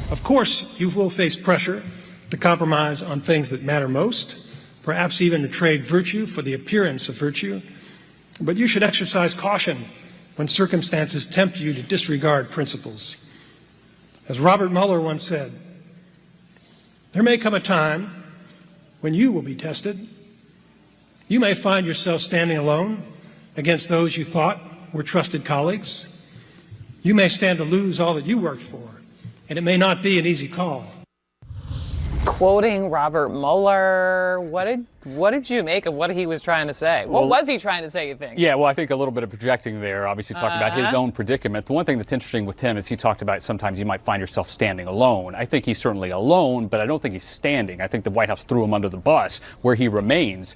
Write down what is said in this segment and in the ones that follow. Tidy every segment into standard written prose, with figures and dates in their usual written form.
Of course, you will face pressure to compromise on things that matter most, perhaps even to trade virtue for the appearance of virtue. But you should exercise caution when circumstances tempt you to disregard principles. As Robert Mueller once said, there may come a time when you will be tested. You may find yourself standing alone against those you thought were trusted colleagues. You may stand to lose all that you worked for, and it may not be an easy call. Quoting Robert Mueller, what did you make of what he was trying to say? What was he trying to say, you think? Yeah, well, I think a little bit of projecting there, obviously talking about his own predicament. The one thing that's interesting with him is he talked about sometimes you might find yourself standing alone. I think he's certainly alone, but I don't think he's standing. I think the White House threw him under the bus where he remains.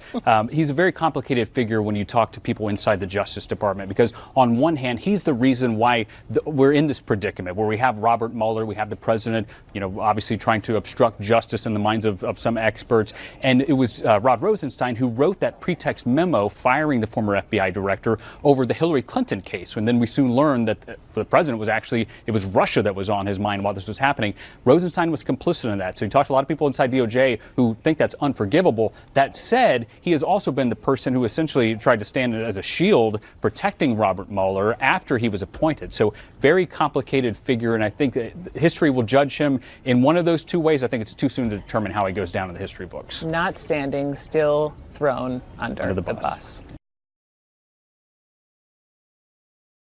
He's a very complicated figure when you talk to people inside the Justice Department, because on one hand, he's the reason why we're in this predicament where we have Robert Mueller, we have the president, obviously trying to obstruct justice in the minds of some experts. And it was Rod Rosenstein who wrote that pretext memo firing the former FBI director over the Hillary Clinton case. And then we soon learned that the president was actually, it was Russia that was on his mind while this was happening. Rosenstein was complicit in that. So he talked to a lot of people inside DOJ who think that's unforgivable. That said, he has also been the person who essentially tried to stand as a shield protecting Robert Mueller after he was appointed. So very complicated figure. And I think that history will judge him in one of those two ways. I think it's too soon to determine how he goes down in the history books. Not standing, still thrown under the bus.